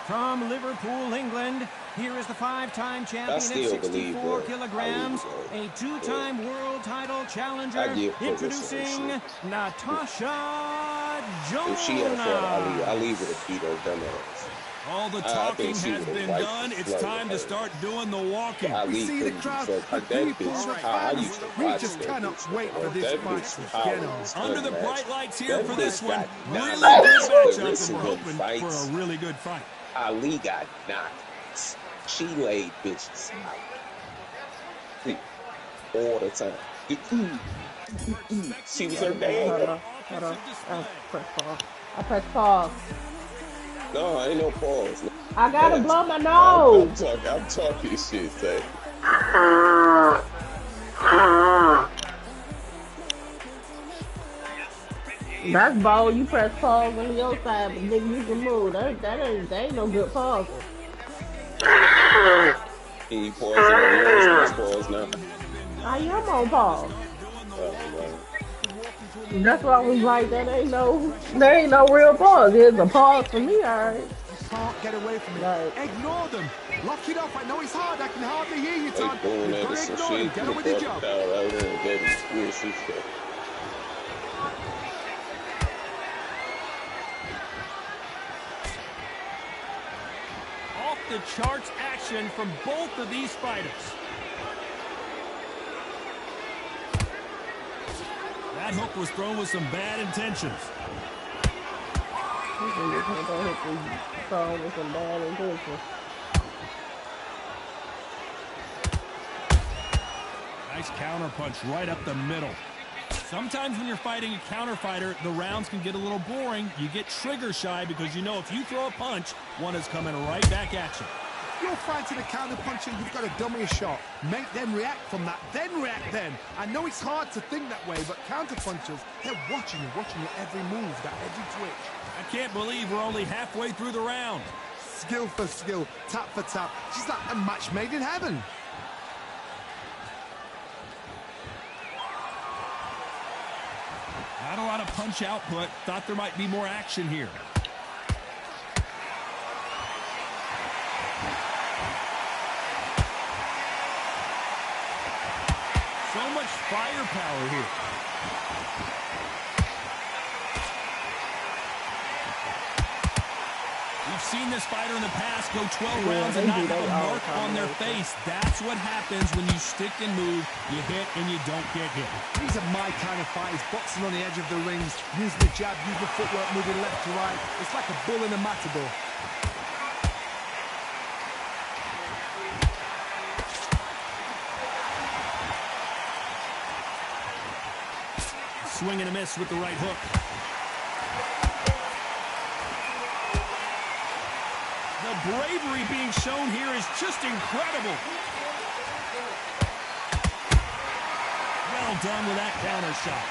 From Liverpool, England, here is the 5-time champion at 64 kilograms, a 2-time world title challenger, introducing Natasha Jonas. If she had fought Ali, Ali would have beat her dumbass. All the talking has been done. It's time to start doing the walking. We see the crowd, the people, the fans. We just cannot wait for this fight to get on. Under the bright lights here for this one. Really good matchup, and we're hoping for a really good fight. Ali got knocked. She laid bitches out. All the time. She was her dad. Hold on. I press pause. No, ain't no pause. I gotta blow my nose. I'm talking shit, say. That's bold. You press pause on your side, but then you can move. That ain't no good pause. Can you pause it on yours? Pause now. I am on pause. Well. That's why I was like, there ain't no real pause. There's a pause for me, alright. You can't get away from it. Right. Ignore them. Lock it up. I know it's hard. I can hardly hear you, Todd. You've got to ignore them. Get on with your job. Off the charts action from both of these fighters. That hook was thrown with some bad intentions. Nice counter punch right up the middle. Sometimes when you're fighting a counter fighter, the rounds can get a little boring. You get trigger shy because you know if you throw a punch, one is coming right back at you. You're fighting a counter puncher, you've got to dummy a shot. Make them react from that, then react then. I know it's hard to think that way, but counter punchers, they're watching your every move, that every twitch. I can't believe we're only halfway through the round. Skill for skill, tap for tap. She's like a match made in heaven. Not a lot of punch output. Thought there might be more action here. So much firepower here. We've seen this fighter in the past go 12 rounds and not have a mark on their face. That's what happens when you stick and move. You hit and you don't get hit. These are my kind of fighters, boxing on the edge of the rings, using the jab, using the footwork, moving left to right. It's like a bull in a matador. Swing and a miss with the right hook. The bravery being shown here is just incredible. Well done with that counter shot.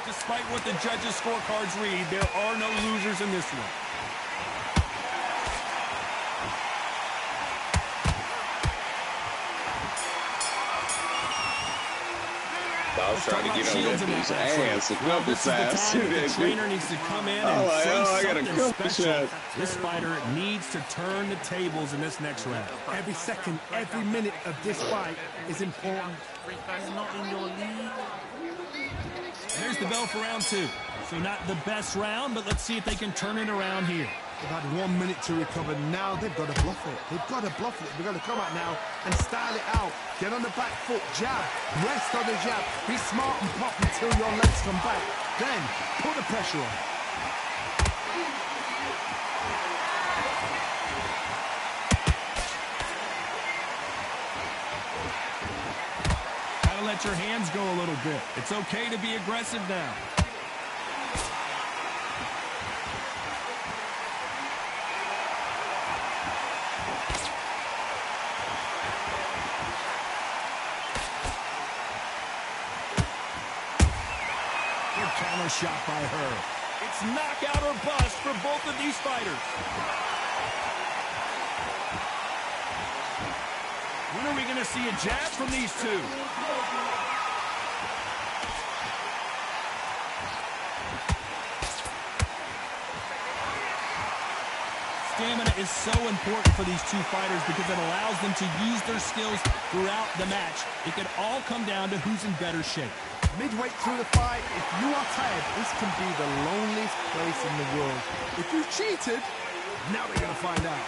Despite what the judges' scorecards read, there are no losers in this one. I was trying to get on that bitch's ass a couple times. The trainer needs to come in and say something special. This fighter needs to turn the tables in this next round. Every second, every minute of this fight is important. Not in your league. There's the bell for round two. So not the best round, but let's see if they can turn it around here. They've had 1 minute to recover. Now they've got to bluff it. They've got to bluff it. They've got to come out now and style it out. Get on the back foot, jab, rest on the jab. Be smart and pop until your legs come back. Then put the pressure on. Gotta let your hands go a little bit. It's okay to be aggressive now. Counter shot by her. It's knockout or bust for both of these fighters. When are we going to see a jab from these two? Stamina is so important for these two fighters because it allows them to use their skills throughout the match. It can all come down to who's in better shape. Midway through the fight, if you are tired, this can be the loneliest place in the world. If you cheated, now we're going to find out.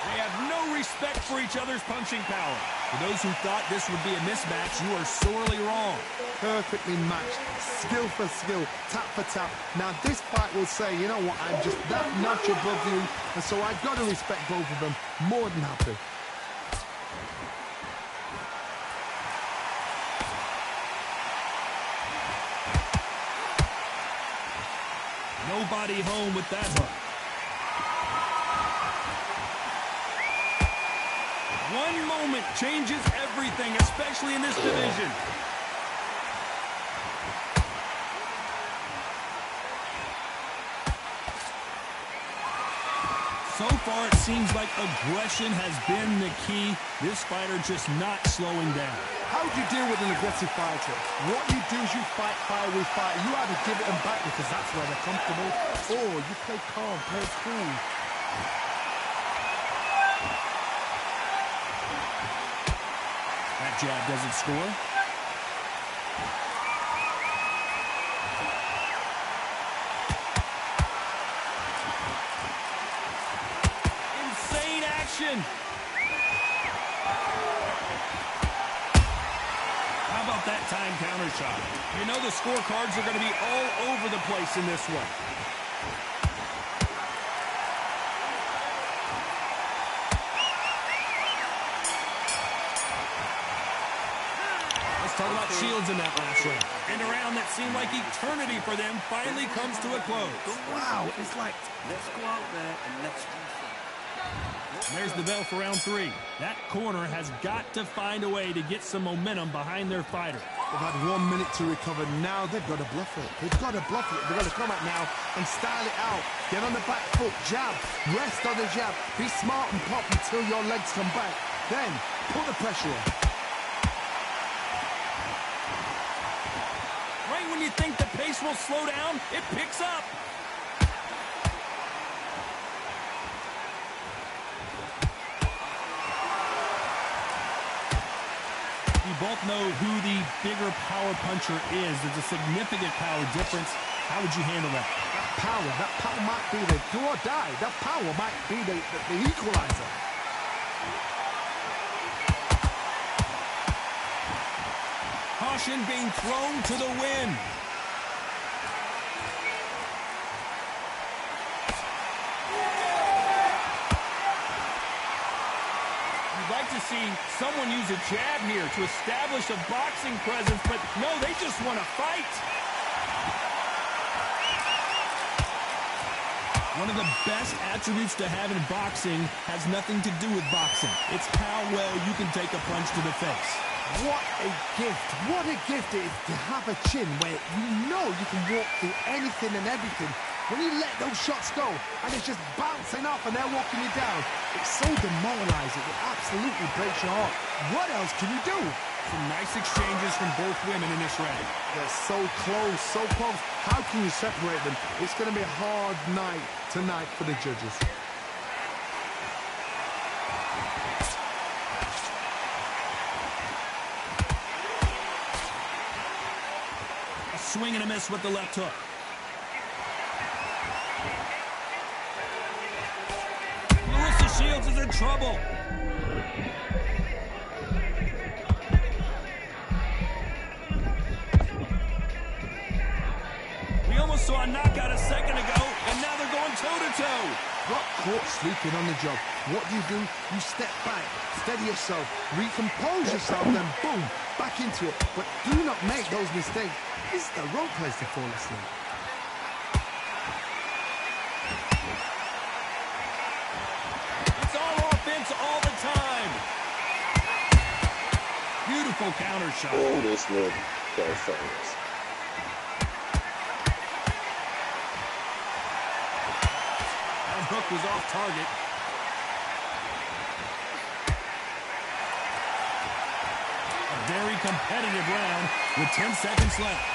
They have no respect for each other's punching power. For those who thought this would be a mismatch, you are sorely wrong. Perfectly matched, skill for skill, tap for tap. Now this fight will say, you know what, I'm just that notch above you, and so I've got to respect both of them. More than happy. Nobody home with that hook. One moment changes everything, especially in this division. So far, it seems like aggression has been the key. This fighter just not slowing down. How do you deal with an aggressive fighter? What you do is you fight fire with fire. You either give it them back because that's where they're comfortable, or you play calm, play it cool. That jab doesn't score. Insane action. How about that time counter shot? You know the scorecards are going to be all over the place in this one. Let's talk about Shields in that last round. And a round that seemed like eternity for them finally comes to a close. Wow, it's like... Let's go out there and let's do something. There's the bell for round 3. That corner has got to find a way to get some momentum behind their fighter. They've had 1 minute to recover. Now they've got to bluff it. They've got to bluff it. They've got to come out now and style it out. Get on the back foot, jab, rest on the jab. Be smart and pop until your legs come back. Then put the pressure on. Right when you think the pace will slow down, it picks up. You both know who the bigger power puncher is. There's a significant power difference. How would you handle that? That power might be the do or die. That power might be the equalizer. Caution being thrown to the wind. You'd like to see someone use a jab here to establish a boxing presence, but no, they just want to fight. One of the best attributes to have in boxing has nothing to do with boxing. It's how well you can take a punch to the face. What a gift. What a gift it is to have a chin where you know you can walk through anything and everything. When you let those shots go and it's just bouncing off and they're walking you down, it's so demoralizing. It absolutely breaks your heart. What else can you do? Some nice exchanges from both women in this round. They're so close, so close. How can you separate them? It's going to be a hard night tonight for the judges. A swing and a miss with the left hook. Shields is in trouble. We almost saw a knockout a second ago, and now they're going toe-to-toe. Got caught sleeping on the job. What do? You step back, steady yourself, recompose yourself, then boom, back into it. But do not make those mistakes. This is the wrong place to fall asleep. All the time. Beautiful counter shot. Oh, this little fast. That hook was off target. A very competitive round with 10 seconds left.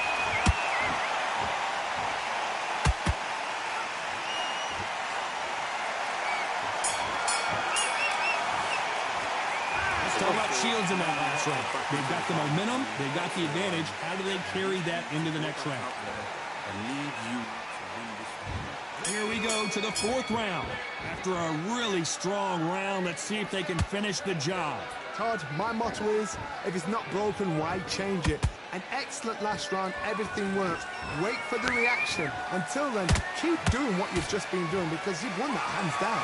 shields in that last round. They've got the momentum. They've got the advantage. How do they carry that into the next round? And lead you to win this round. Here we go to the fourth round. After a really strong round, let's see if they can finish the job. Todd, my motto is, if it's not broken, why change it? An excellent last round, everything works. Wait for the reaction. Until then, keep doing what you've just been doing because you've won that hands down.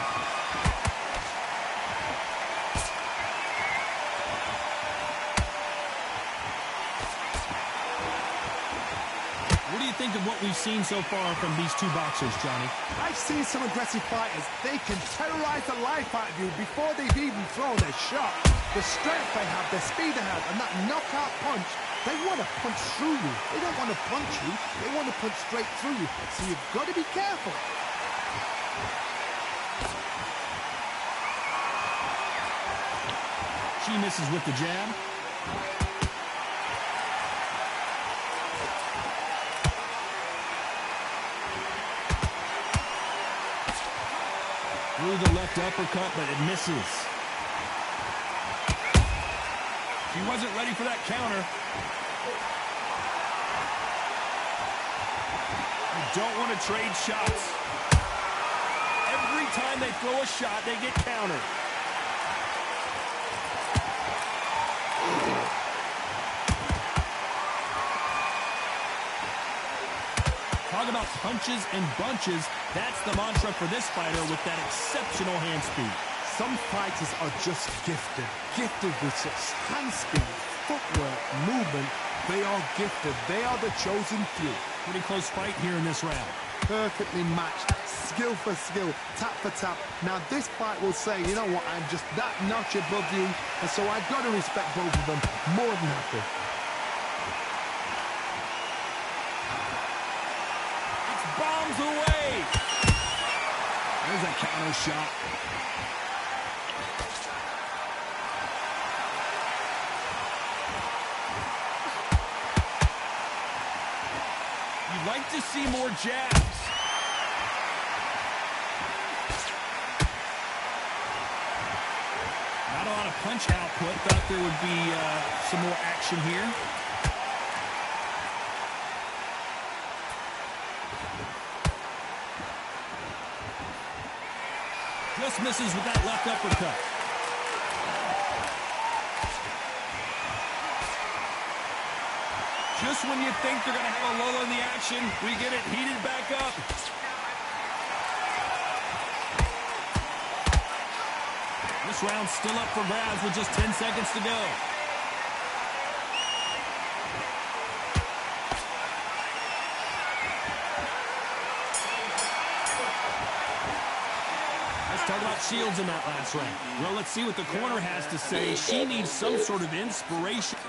What do you think of what we've seen so far from these two boxers, Johnny? I've seen some aggressive fighters. They can terrorize the life out of you before they've even thrown a shot. The strength they have, the speed they have, and that knockout punch, they want to punch through you. They don't want to punch you. They want to punch straight through you. So you've got to be careful. She misses with the jab. Through the left uppercut, but it misses. She wasn't ready for that counter. You don't want to trade shots. Every time they throw a shot, they get countered. Talk about punches and bunches. That's the mantra for this fighter with that exceptional hand speed. Some fighters are just gifted. Gifted with such hand speed, footwork, movement. They are gifted. They are the chosen few. Pretty close fight here in this round. Perfectly matched. Skill for skill. Tap for tap. Now this fight will say, you know what, I'm just that notch above you. And so I've got to respect both of them more than happy. Bombs away. There's a counter shot. You'd like to see more jabs. Not a lot of punch output. Thought there would be some more action here. Just misses with that left uppercut. Just when you think they're going to have a lull in the action, we get it heated back up. This round's still up for grabs with just 10 seconds to go. Talk about shields in that last round. Well, let's see what the corner has to say. She needs some sort of inspiration.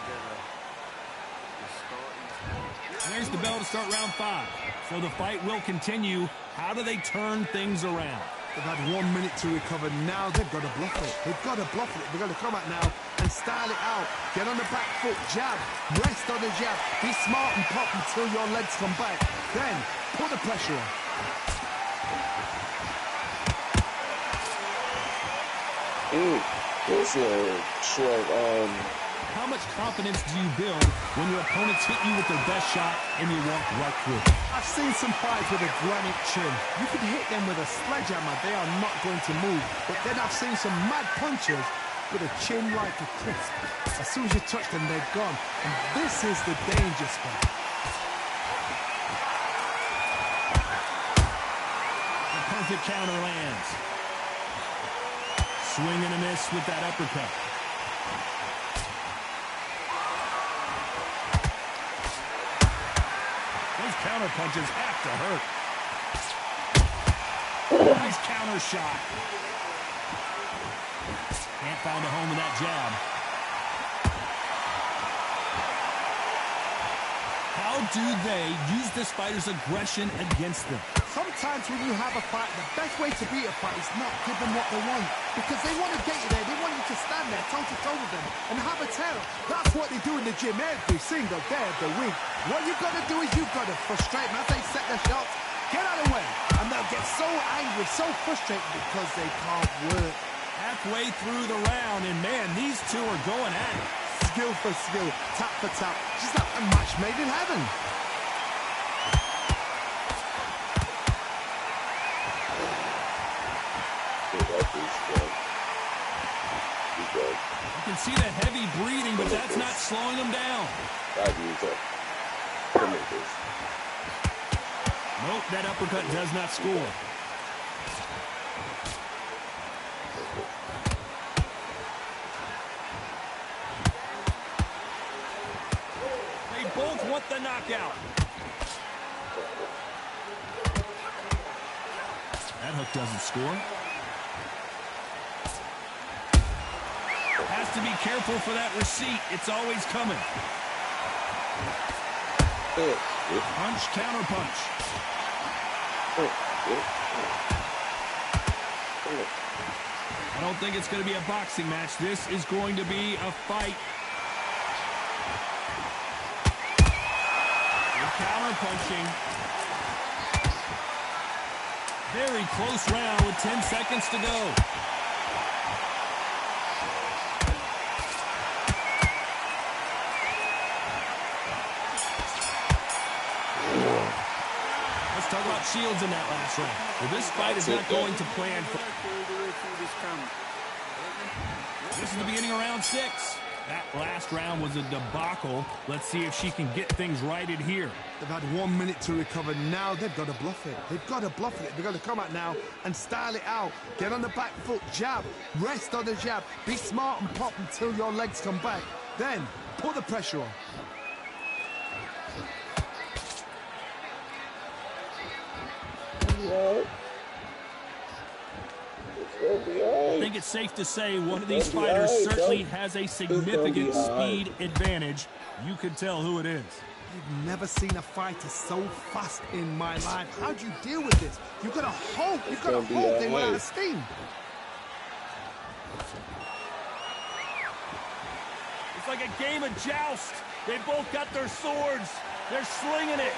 There's the bell to start round 5. So the fight will continue. How do they turn things around? They've had 1 minute to recover. Now they've got to bluff it. They've got to bluff it. They've got to come out now and style it out. Get on the back foot, jab, rest on the jab. Be smart and pop until your legs come back. Then put the pressure on. This short. How much confidence do you build when your opponents hit you with their best shot and you walk right through? I've seen some fights with a granite chin. You could hit them with a sledgehammer. They are not going to move. But then I've seen some mad punchers with a chin like a crisp. As soon as you touch them, they're gone. And this is the danger spot. The perfect counter lands. Swing and a miss with that uppercut. Those counter punches have to hurt. Nice counter shot. Can't find a home with that jab. How do they use this fighter's aggression against them? Sometimes when you have a fight, the best way to beat a fight is not give them what they want. Because they want to get you there. They want you to stand there toe-to-toe with them and have a terror. That's what they do in the gym every single day of the week. What you've got to do is you've got to frustrate them as they set their shots. Get out of the way. And they'll get so angry, so frustrated because they can't work. halfway through the round, and man, these two are going at it. Skill for skill, tap for tap, just like a match made in heaven. You can see that heavy breathing, but that's not slowing him down. Nope, that uppercut does not score. They both want the knockout. That hook doesn't score. Has to be careful for that receipt. It's always coming. Punch, counter punch. I don't think it's going to be a boxing match. This is going to be a fight. Good counter punching. Very close round with 10 seconds to go. Talk about shields in that last round. Well, this fight is not going to plan for... This is the beginning of round 6. That last round was a debacle. Let's see if she can get things righted here. They've had 1 minute to recover. Now they've got to bluff it. They've got to bluff it. They've got to come out now and style it out. Get on the back foot, jab. Rest on the jab. Be smart and pop until your legs come back. Then, put the pressure on. I think it's safe to say one of these fighters certainly has a significant speed advantage. You can tell who it is. I've never seen a fighter so fast in my life. How do you deal with this? You've got to hope. You've got to hope they run out of steam. It's like a game of joust. They both got their swords. They're slinging it.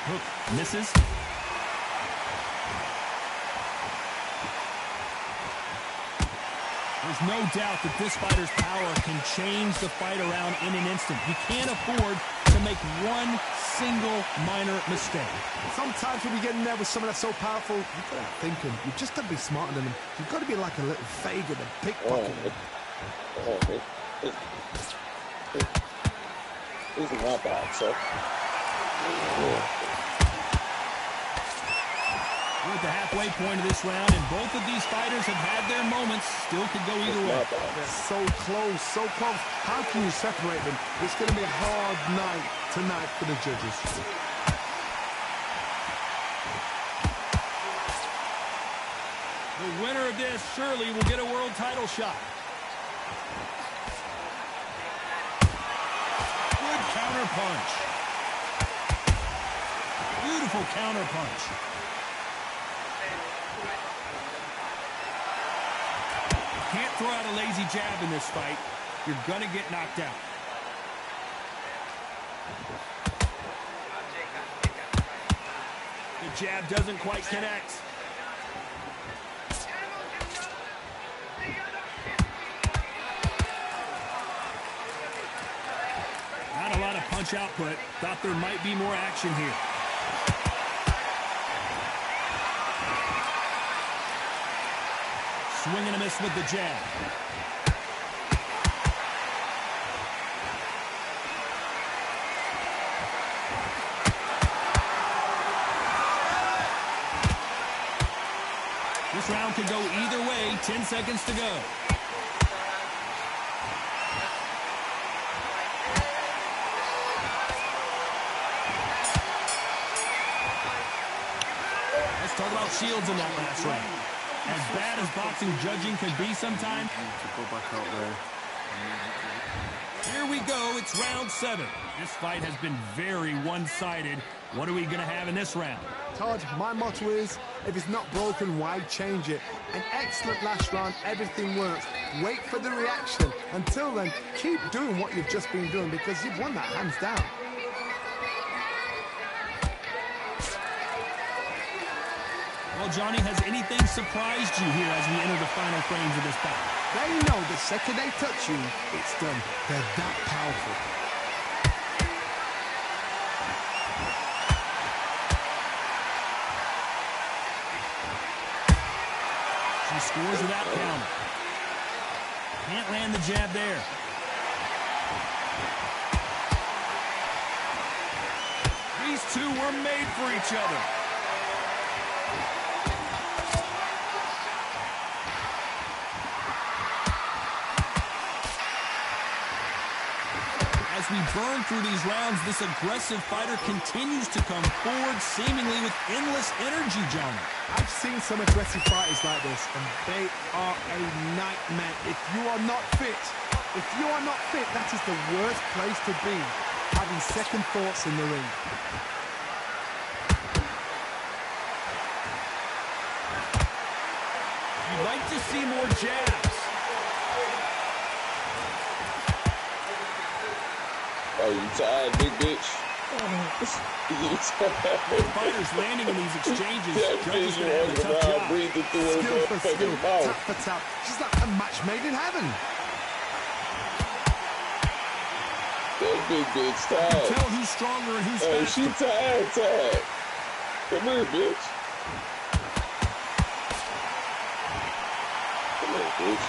Hook misses. There's no doubt that this fighter's power can change the fight around in an instant. You can't afford to make one single minor mistake. Sometimes when you get in there with someone that's so powerful, you've got to think him. You've just got to be smarter than him. You've got to be like a little Fagin and pickpocket him. This is not bad, so. We're at the halfway point of this round, and both of these fighters have had their moments. Still could go either way. They're so close, so close. How can you separate them? It's going to be a hard night tonight for the judges. The winner of this surely will get a world title shot. Good counter punch. Beautiful counter punch. Can't throw out a lazy jab in this fight. You're gonna get knocked out. The jab doesn't quite connect. Not a lot of punch output. Thought there might be more action here. Swing and a miss with the jab. This round could go either way. 10 seconds to go. Let's talk about shields in that last round. As bad as boxing judging can be sometimes. Here we go. It's round 7. This fight has been very one-sided. What are we going to have in this round? Todd, my motto is, if it's not broken, why change it? An excellent last round. Everything works. Wait for the reaction. Until then, keep doing what you've just been doing because you've won that hands down. Well, Johnny, has anything surprised you here as we enter the final frames of this battle? They know the second they touch you, it's done. They're that powerful. She scores without counter. Can't land the jab there. These two were made for each other. As we burn through these rounds, this aggressive fighter continues to come forward, seemingly with endless energy, Johnny. I've seen some aggressive fighters like this, and they are a nightmare. If you are not fit, that is the worst place to be, having second thoughts in the ring. You'd like to see more jabs. Oh, you tired, big bitch? You tired? Fighters landing in these exchanges. That Judges bitch gonna have a walking tough around job. breathing through her Skill for skill, motherfucking mouth. tap for tap. She's like a match made in heaven. That big bitch tired. Tell who's stronger and who's Oh, faster. she tired. Come here, bitch. Come here, bitch.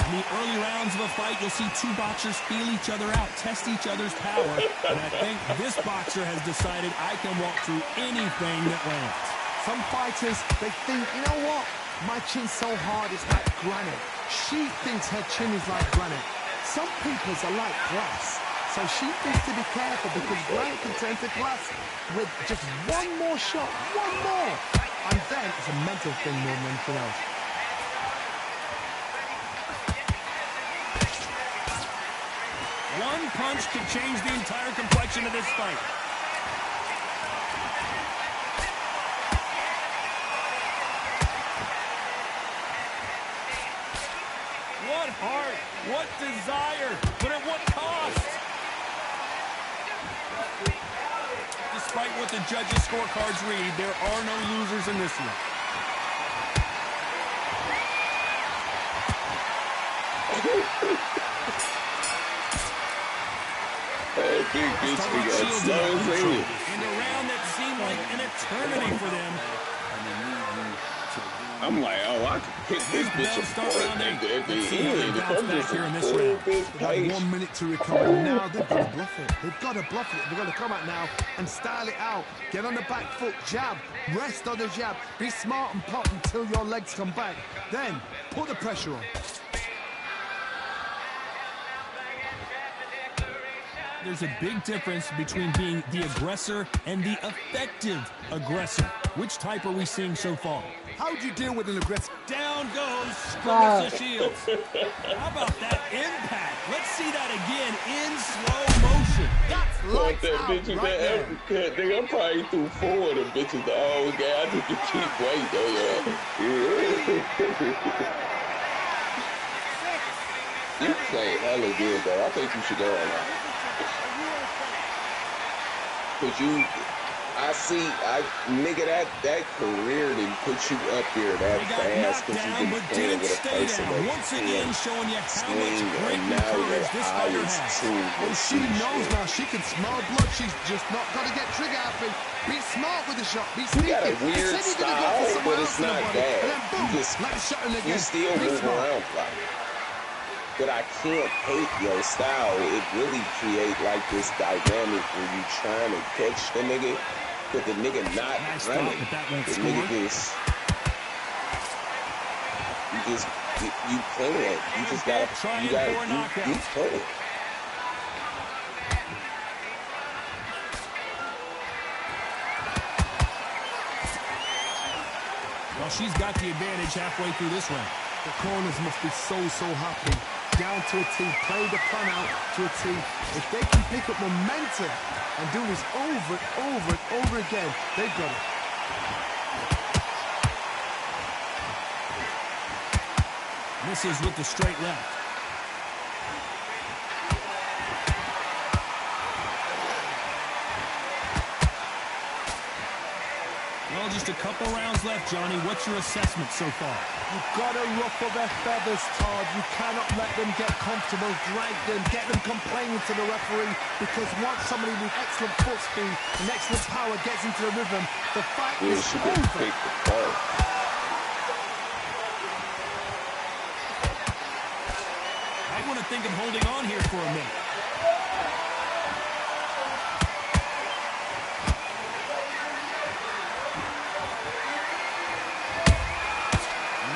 In the early rounds of a fight, you'll see two boxers feel each other out, test each other's power. And I think this boxer has decided I can walk through anything that lands. Some fighters, they think, you know what? My chin's so hard, it's like granite. She thinks her chin is like granite. Some people's are like glass. So she needs to be careful because granite can turn to glass with just one more shot, one more. And then it's a mental thing more than anything else. One punch could change the entire complexion of this fight. What heart, what desire, but at what cost? Despite what the judges' scorecards read, there are no losers in this one. That big bitch, we got slow in. And a round that seemed like an eternity for them. I'm like, oh, I could pick this bitch apart at the end. If I'm just a full bitch They had pace. 1 minute to recover. Now they've got to bluff it. They've got to bluff it. They've got to come out now and style it out. Get on the back foot, jab, rest on the jab. Be smart and pop until your legs come back. Then put the pressure on. There's a big difference between being the aggressor and the effective aggressor. Which type are we seeing so far? How do you deal with an aggressive? Down goes Clarissa Shields. How about that impact? Let's see that again in slow motion. That's Fuck lights that out bitch with right that there. uppercut. Nigga, I'm probably through 4 of them bitches. Oh, God, I need to keep weight, though, yeah. You play hella good, bro. I think you should go on that. Cause nigga, that career didn't put you up there that He got fast knocked because down, you but been playing didn't with a stay person down. that Once again, showing you how much swing, grit and and now your courage this fighter eyes has. too. And she knows now she can smell blood. She's just not got to get trigger happy. Be smart with the shot. Be You sneaky. got a weird They said you're gonna go for style, someone but else it's in the not body, bad. and then boom, You just- let the shot in again. You still Be move smart. around like. But I can't hate your style. It really create like this dynamic when you trying to catch the nigga, but the nigga not Nice running. stop, but that won't The score. nigga you playing. You just gotta Trying for a knockout. you playing. Well, she's got the advantage halfway through this round. The corners must be so happy. Down to a T. Play the plan out to a T. If they can pick up momentum and do this over and over and over again, they've got it. Misses with the straight left. Well, just a couple rounds left, Johnny. What's your assessment so far? You've got to ruffle their feathers, Todd. You cannot let them get comfortable, drag them, get them complaining to the referee, because once somebody with excellent foot speed and excellent power gets into the rhythm, the fight is over. I want to think of holding on here for a minute.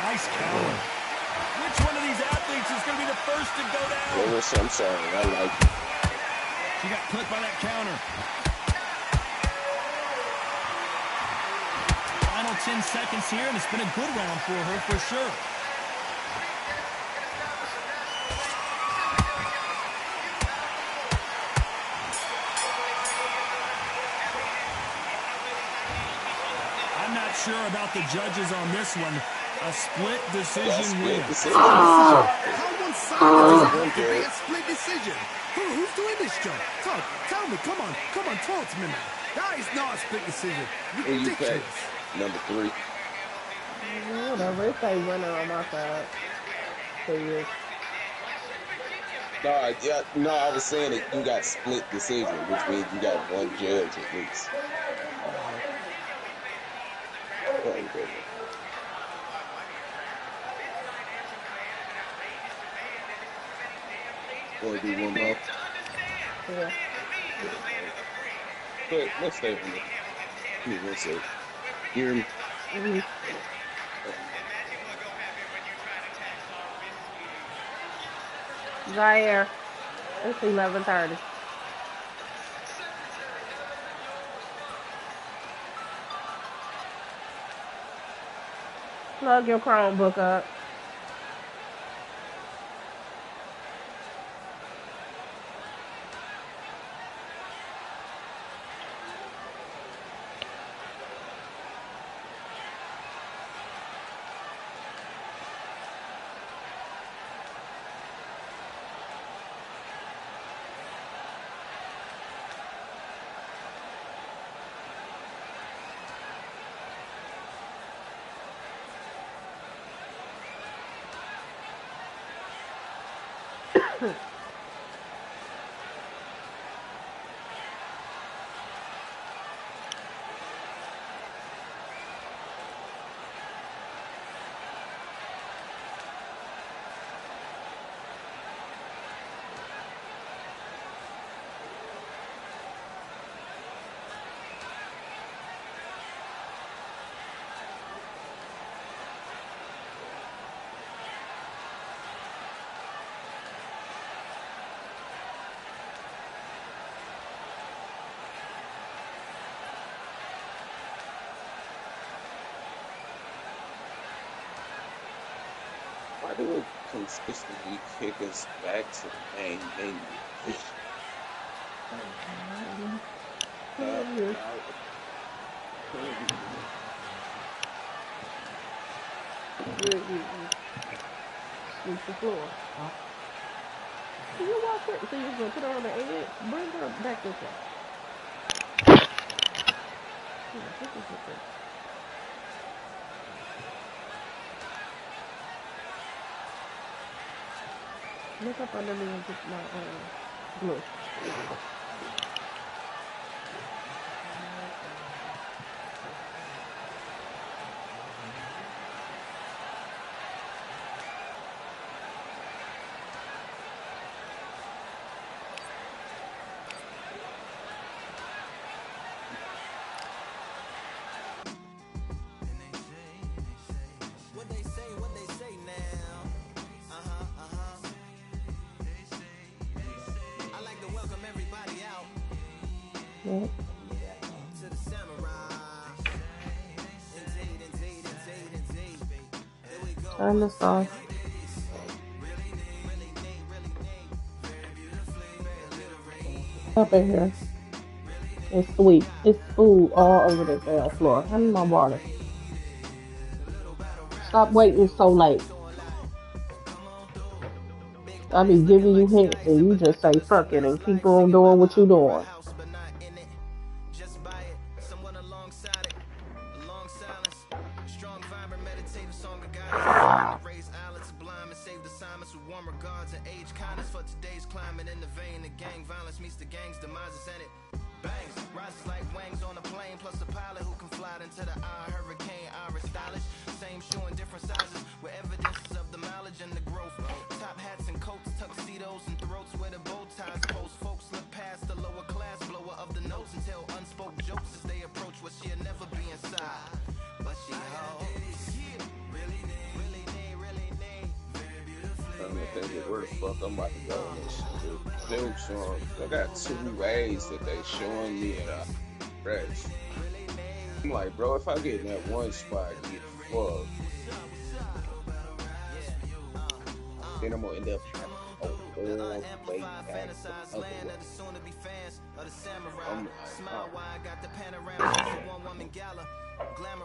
Nice counter. Which one of these athletes is going to be the first to go down? Lewis, I'm sorry. I like it. She got clipped by that counter. Final 10 seconds here, and it's been a good round for her for sure. I'm not sure about the judges on this one. A split decision win. How one-sided is a split decision? Who's doing this job? Todd, tell me. Come on, talk to me, man. That is not a split decision. Ridiculous. Number 3. Whatever. It's like winner on my side. No, I was saying that you got split decision, which means you got one judge at least. Want to do one more? Yeah. But let's stay on it. Give me one second. Hear me? Zaire. It's 11:30. Plug your Chromebook up. Why do it consistently kick us back to the main menu? Sweep the floor. You walk her, so you're gonna put her on the edge. Bring her back this way. Look up under me and get my glue. Yep. Turn this off. Up in here. It's sweet. It's food all over the damn floor. I need my water. Stop waiting so late. I be giving you hints and you just say fuck it and keep on doing what you doing. Raise islands of blind and saved assignments with warm regards and age kindness for today's climate. In the vein of gang violence meets the gang's demises and it bangs. Rises like wings on a plane, plus a pilot who can fly into the eye. Hurricane, Irish stylish. Same shoe in different sizes with evidences of the mileage and the growth. Top hats and coats, tuxedos and throats where the bow ties post. Folks look past the lower class blower of the notes and tell unspoke jokes as they approach what she'll never be inside. But she holds. I'm gonna think of where the fuck I'm about to go on this shit. Dude, showing, I got 2 ways that they showing me at rest. I'm like, bro, if I get in that one spot, get fucked. Then I'm gonna end up a whole way back the other way. I'm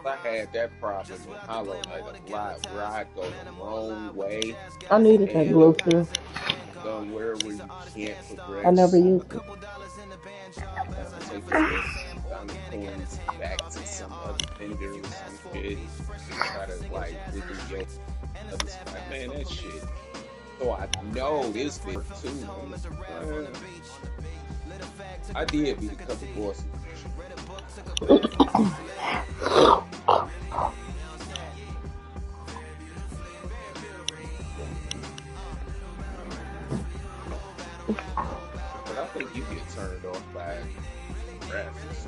like, if I had that problem in Hollow Knight a lot, where I go the wrong way. I needed that glue too. Somewhere where you can't progress. I never used it. Take the down the coins back to some other vendor or some shit. Try to like wiggle your other spot. Man, that shit. So I know this bit too. I did beat a couple bosses. But I think you get turned off by graphics.